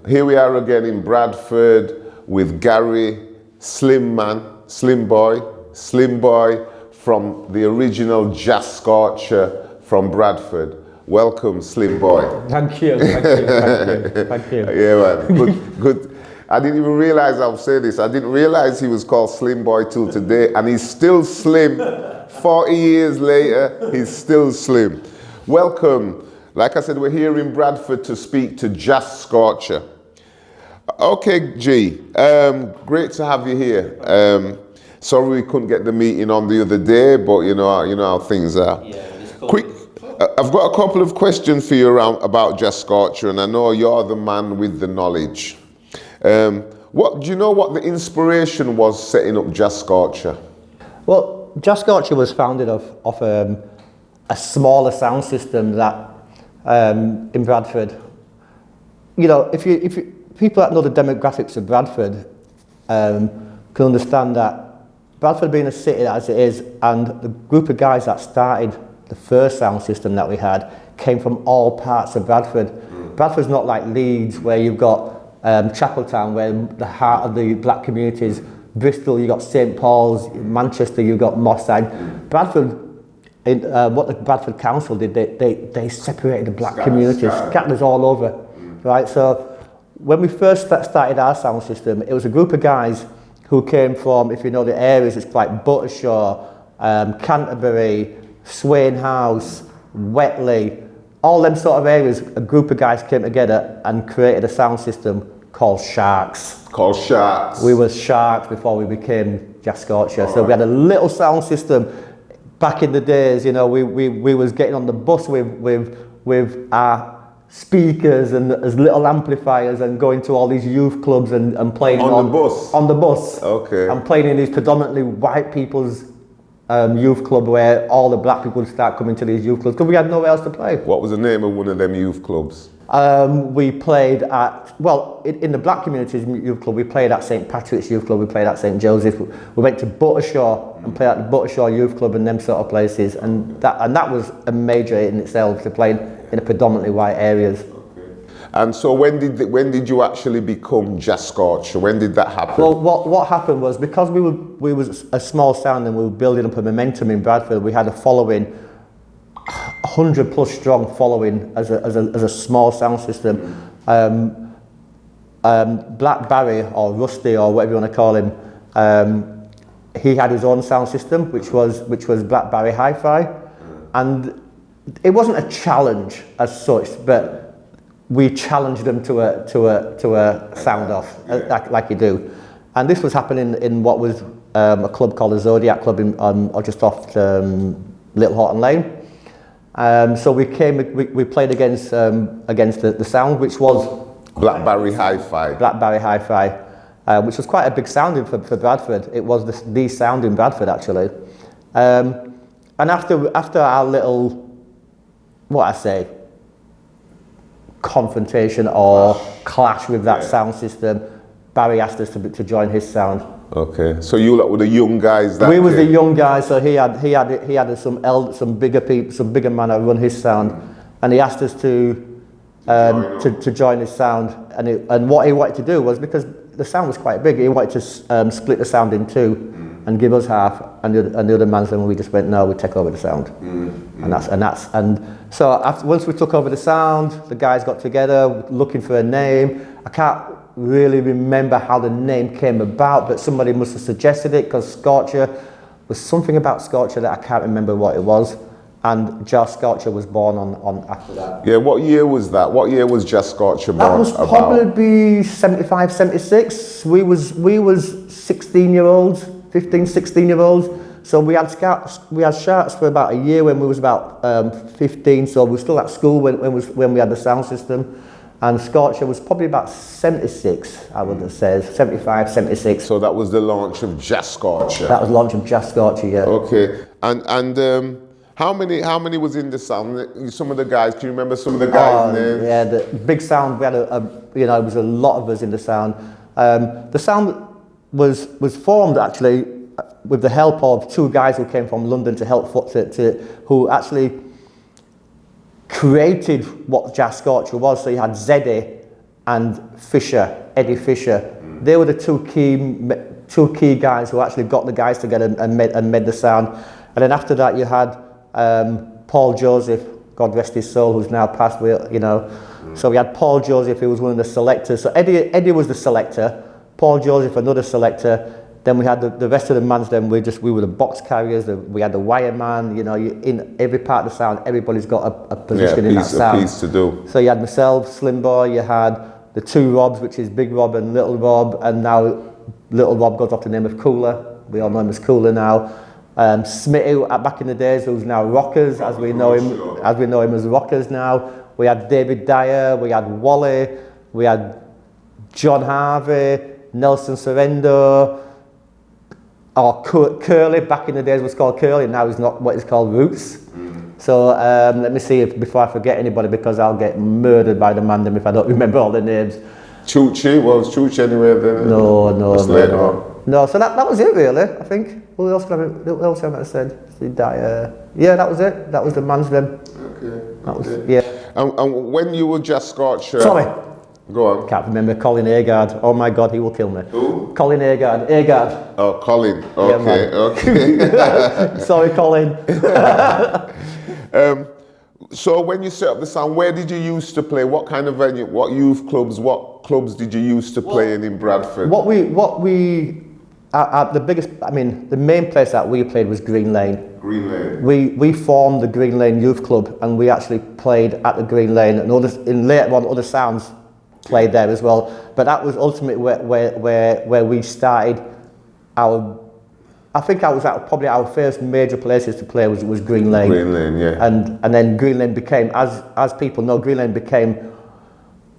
Here we are again in Bradford with Gary, Slim Boy from the original Jazz Scorcher from Bradford. Welcome, Slim Boy. Thank you, thank you, thank you, thank you. Yeah, man, good. I didn't even realize I'll say this. I didn't realize he was called Slim Boy till today, and he's still slim. 40 years later, he's still slim. Welcome. Like I said, we're here in Bradford to speak to Jazz Scorcher. Okay, G, great to have you here. Sorry we couldn't get the meeting on the other day, but you know how things are. Yeah, Quick, I've got a couple of questions for you about Jazz Scorcher, and I know you're the man with the knowledge. What do you know what the inspiration was setting up Jazz Scorcher? Well, Jazz Scorcher was founded off a smaller sound system that in Bradford. You know, if you people that know the demographics of Bradford can understand that Bradford being a city as it is, and the group of guys that started the first sound system that we had came from all parts of Bradford. Bradford's not like Leeds, where you've got Chapeltown, where the heart of the black communities. Bristol, you got St Paul's. Manchester, you got Moss Side. Bradford, what the Bradford Council did, they separated the black communities, scattered us all over, right? So when we first started our sound system, it was a group of guys who came from, if you know the areas, it's like Buttershaw, Canterbury, Swain House, Wetley, all them sort of areas. A group of guys came together and created a sound system called Sharks. We were Sharks before we became Jazz Scorcher. So we had a little sound system back in the days. You know, we was getting on the bus with our speakers and as little amplifiers and going to all these youth clubs and playing on the bus. Okay. And playing in these predominantly white people's youth club, where all the black people would start coming to these youth clubs because we had nowhere else to play. What was the name of one of them youth clubs? We played at, well, in the black communities youth club, we played at St Patrick's Youth Club, we played at St Joseph's, we went to Buttershaw and played at the Buttershaw Youth Club and them sort of places, and that was a major in itself, to play in a predominantly white areas. And so when did you actually become Jazz Scorcher? When did that happen? Well, what happened was, because we was a small sound and we were building up a momentum in Bradford, we had a following, 100 plus strong following as a small sound system. Black Barry, or Rusty, or whatever you want to call him, he had his own sound system, which was Black Barry Hi-Fi, and it wasn't a challenge as such, but we challenged them to a sound off, like you do. And this was happening in what was a club called the Zodiac Club just off Little Horton Lane. So we played against the sound, which was Black Barry Hi-Fi. Black Barry Hi-Fi, which was quite a big sound for Bradford. It was the sound in Bradford, actually. And after our little, confrontation or clash with that sound system, Barry asked us to join his sound. Okay, so you lot were the young guys. We was the young guys, so he had some bigger people, some bigger man that run his sound, and he asked us to join his sound. And what he wanted to do was, because the sound was quite big, he wanted to split the sound in two and give us half, and the other man said, we just went, no, we take over the sound. And so once we took over the sound, the guys got together looking for a name. I can't really remember how the name came about, but somebody must have suggested it, because Scorcher was something about Scorcher that I can't remember what it was, and Jazz Scorcher was born on after that. Yeah, what year was that? What year was Jazz Scorcher born? That was probably 75, 76. We was 16-year-olds, 15, 16-year-olds. So we had Sharks for about a year when we was about 15. So we were still at school when we had the sound system. And Scorcher was probably about 76, I would have said, 75, 76. So that was the launch of Jazz Scorcher. That was the launch of Jazz Scorcher, yeah. Okay, and how many was in the sound? Some of the guys, can you remember some of the guys' names? Yeah, the big sound. We had it was a lot of us in the sound. The sound was formed actually with the help of two guys who came from London to help who actually created what Jazz Scorcher was. So you had Zeddy and Eddie Fisher. They were the two key guys who actually got the guys together and made the sound. And then after that, you had Paul Joseph, God rest his soul, who's now passed away, you know. So we had Paul Joseph, who was one of the selectors. So Eddie was the selector, Paul Joseph another selector. Then we had the rest of the mans. Then we were the box carriers. We had the wire man. You know, in every part of the sound, everybody's got a position in that sound. A piece to do. So you had myself, Slim Boy. You had the two Robs, which is Big Rob and Little Rob, and now Little Rob goes off the name of Cooler. We all know him as Cooler now. Smitty back in the days, who's now Rockers, as we know him as Rockers now. We had David Dyer. We had Wally. We had John Harvey, Nelson Sorrento. Or Curly, back in the days was called Curly, now it's not what it's called, Roots. So let me see before I forget anybody, because I'll get murdered by the man if I don't remember all the names. Choochie, was Choochie anywhere then? No. No, so that was it really, I think. Who else have I said? Yeah, that was it. That was the man's name. Okay. Yeah. And when you were just Scorcher... Sorry. Go on. Can't remember. Colin Agard. Oh my God, he will kill me. Who? Colin Agard. Oh, Colin. Okay, okay. Sorry, Colin. So when you set up the sound, where did you used to play? What kind of venue? What youth clubs? What clubs did you used to play in Bradford? The main place that we played was Green Lane. Green Lane. We formed the Green Lane Youth Club, and we actually played at the Green Lane, and later on other sounds played there as well. But that was ultimately where we started I think I was at probably our first major places to play was Green Lane. Green Lane, yeah. And then Green Lane became, as people know, Green Lane became,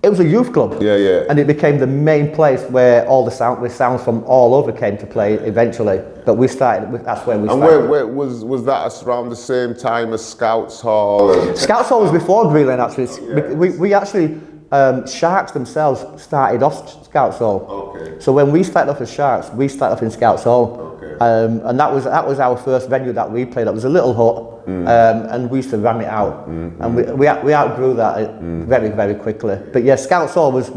it was a youth club. Yeah, yeah. And it became the main place where all the sounds from all over came to play eventually. But that's where we started. And where was that around the same time as Scouts Hall? Scouts Hall was before Green Lane actually. Yeah. We actually, Sharks themselves started off Scouts Hall. Okay. So when we started off as Sharks, we started off in Scouts Hall. Okay. And that was our first venue that we played. It was a little hut, and we used to ram it out. And we outgrew that very, very quickly. But yeah, Scouts Hall was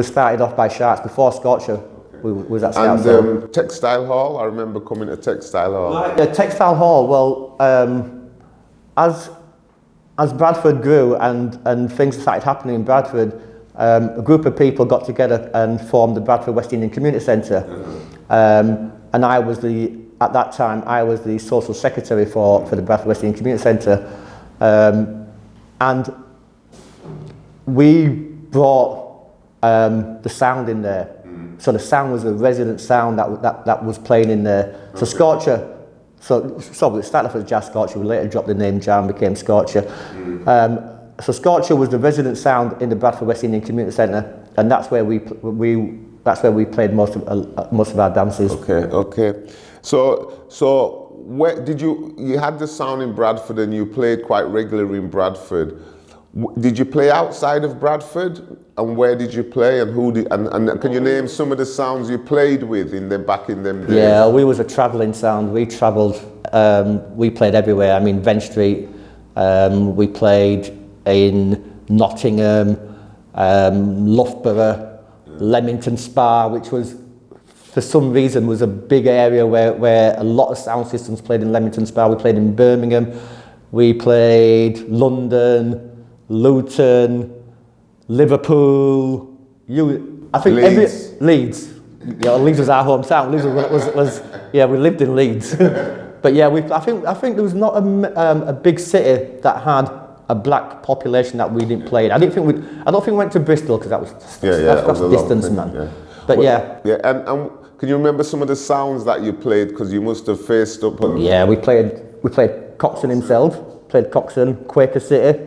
started off by Sharks before Scorcher. We was at Scouts Hall. And Textile Hall, I remember coming to Textile Hall. Right. Textile Hall. Well, as Bradford grew and things started happening in Bradford, a group of people got together and formed the Bradford West Indian Community Centre. And at that time, I was the social secretary for the Bradford West Indian Community Centre. And we brought the sound in there. So the sound was a resident sound that was playing in there. So Scorcher, so we started off as Jazz Scorcher, we later dropped the name Jam, became Scorcher. So Scorcher was the resident sound in the Bradford West Indian Community Centre, and that's where we played most of our dances. Okay. So where did you had the sound in Bradford and you played quite regularly in Bradford. Did you play outside of Bradford, and where did you play, and and can you name some of the sounds you played with back in them days? Yeah, we was a travelling sound. We travelled. We played everywhere. I mean, Vent Street. We played in Nottingham, Loughborough, Leamington Spa, which was, for some reason, was a big area where a lot of sound systems played in Leamington Spa. We played in Birmingham. We played London, Luton, Liverpool. I think Leeds. Yeah, Leeds was our hometown. Leeds was we lived in Leeds. But yeah, I think there was not a big city that had a black population that we didn't play in. I don't think we went to Bristol because that's distance, man. Yeah. But yeah. Yeah, and can you remember some of the sounds that you played? Because you must have faced up. Yeah, we played Coxon himself. Played Coxon, Quaker City,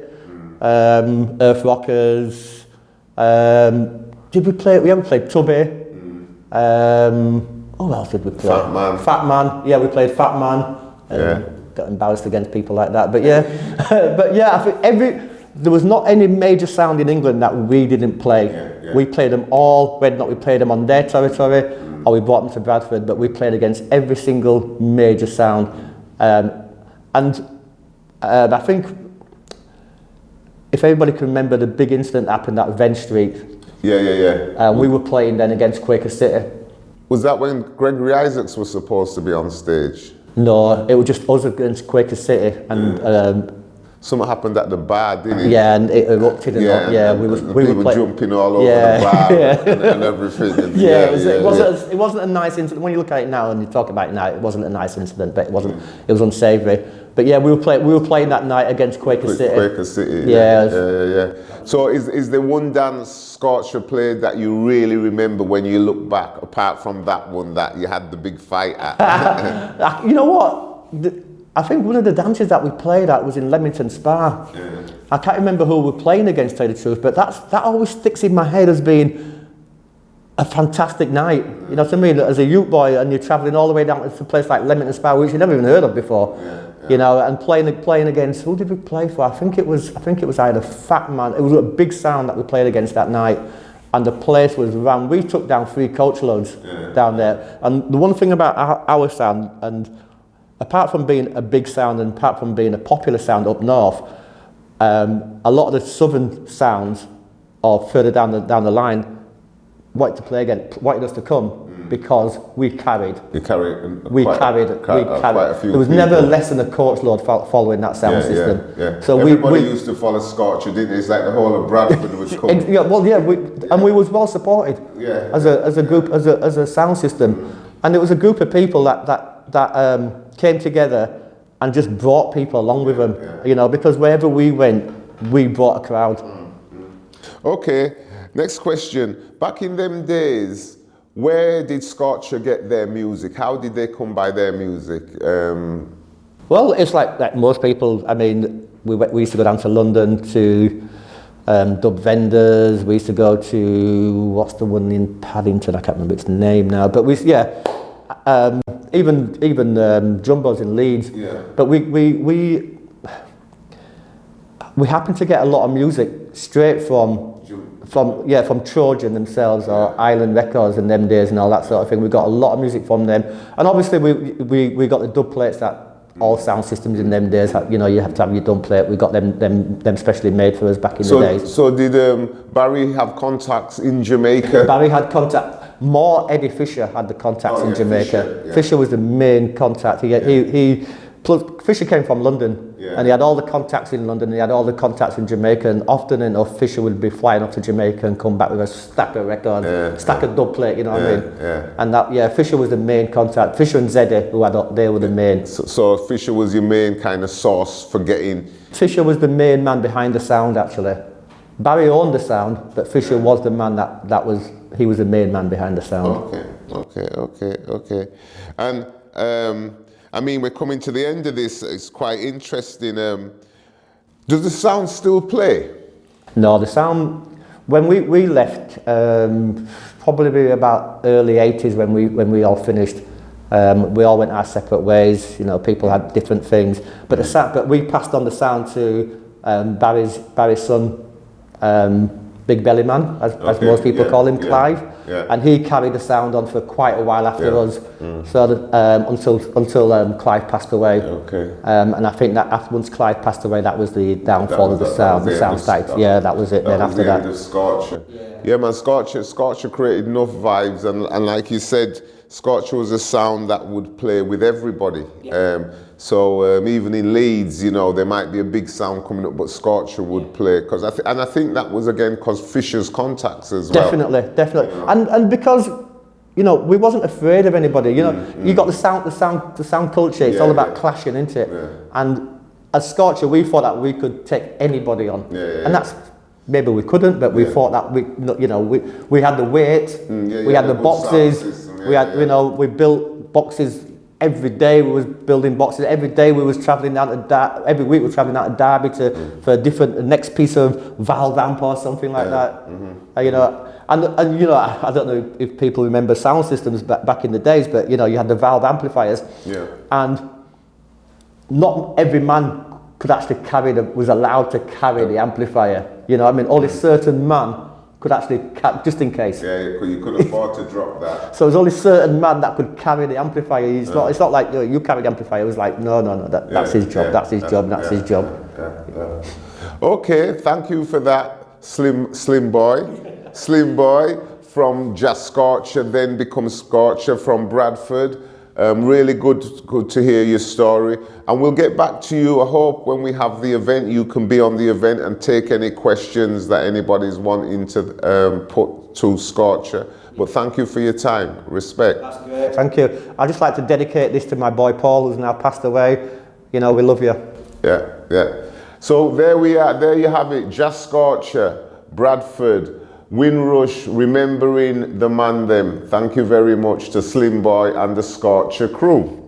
Earth Rockers. Did we play? We haven't played Tubby. Who else did we play? Fat Man. Yeah, we played Fat Man. Got embarrassed against people like that. But yeah, I think there was not any major sound in England that we didn't play. Yeah. We played them all, whether or not we played them on their territory or we brought them to Bradford, but we played against every single major sound. I think if everybody can remember the big incident that happened at Venn Street. We were playing then against Quaker City. Was that when Gregory Isaacs was supposed to be on stage? No, it was just us against Quaker City, and something happened at the bar, didn't it? Yeah, and it erupted and we were jumping all over the bar and everything. And it wasn't a nice incident. When you look at it now and you talk about it now, it wasn't a nice incident, but it was unsavoury. But yeah, we were playing that night against Quaker City. Quaker City. Yeah. So is there one dance Scorcher played that you really remember when you look back, apart from that one that you had the big fight at? You know what? I think one of the dances that we played at was in Leamington Spa. Yeah. I can't remember who we were playing against, to tell you the truth, but that always sticks in my head as being a fantastic night. You know what I mean? As a youth boy, and you're travelling all the way down to a place like Leamington Spa, which you never even heard of before. You know, and playing against, who did we play for? I think it was either Fat Man. It was a big sound that we played against that night, and the place was rammed. We took down 3 coach loads down there. And the one thing about our sound, and apart from being a big sound and apart from being a popular sound up north, a lot of the southern sounds, or further down the line, wanted us to come because we carried. Quite a few. There was never less than a coach load following that sound system. So everybody used to follow Scorcher, didn't it? It's like the whole of Bradford was coming. We was well supported as a group, as a sound system, and it was a group of people that came together and just brought people along with them. You know, because wherever we went, we brought a crowd. Okay, next question. Back in them days, where did Scorcher get their music? How did they come by their music? Well, it's like most people. I mean, we used to go down to London to dub vendors. We used to go to, what's the one in Paddington? I can't remember its name now. But even Jumbos in Leeds. But we happened to get a lot of music straight from Trojan themselves, or Island Records in them days and all that sort of thing. We got a lot of music from them, and obviously we got the dub plates that all sound systems in them days had. You know, you have to have your dub plate. We got them specially made for us back in the days. So did Barry have contacts in Jamaica? Barry had contact. More Eddie Fisher had the contacts in Jamaica. Fisher was the main contact. Plus, Fisher came from London, and he had all the contacts in London, and he had all the contacts in Jamaica, and often enough Fisher would be flying up to Jamaica and come back with a stack of records, stack of dub plate, you know what I mean? And Fisher was the main contact. Fisher and Zeddy, they were the main. So Fisher was your main kind of source for getting... Fisher was the main man behind the sound, actually. Barry owned the sound, but Fisher was the man he was the main man behind the sound. Okay. And... I mean, we're coming to the end of this. It's quite interesting. Does the sound still play? No, the sound, when we left, probably about early 80s when we all finished, we all went our separate ways. You know, people had different things. But we passed on the sound to Barry's son, Big Belly Man, as most people call him, Clive. And he carried the sound on for quite a while after us, so that, until Clive passed away. And I think that once Clive passed away, that was the downfall of the sound. The sound started. That was it. Then after that, Scorcher. Man, Scorcher created enough vibes, and like you said, Scorcher was a sound that would play with everybody. So even in Leeds, you know, there might be a big sound coming up, but Scorcher would play. I think that was again because Fisher's contacts as well. Definitely. You know? And because, you know, we wasn't afraid of anybody. You know, you got the sound culture. It's all about clashing, isn't it? And as Scorcher, we thought that we could take anybody on, and that's. Maybe we couldn't, but we thought that we had the weight, we had the boxes, we built boxes every day. We was building boxes every day. We was travelling down to every week. We were travelling out to Derby for a different next piece of valve amp or something like that. You know, and you know, I don't know if people remember sound systems back in the days, but you know, you had the valve amplifiers, and not every man could actually was allowed to carry the amplifier. You know, I mean, only certain man could actually, just in case. Yeah, you could afford to drop that. So there's only certain man that could carry the amplifier. It's not like you carry the amplifier. It was like, no, that's his job, that's his job, that's his job. Okay, thank you for that, Slim Boy from just Scorcher, then becomes Scorcher from Bradford. Really good to hear your story. And we'll get back to you. I hope when we have the event, you can be on the event and take any questions that anybody's wanting to put to Scorcher. But thank you for your time. Respect. That's great. Thank you. I'd just like to dedicate this to my boy Paul, who's now passed away. You know, we love you. Yeah. So there we are. There you have it. Just Scorcher, Bradford. Windrush, remembering the man them. Thank you very much to Slim Boy and the Scorcher crew.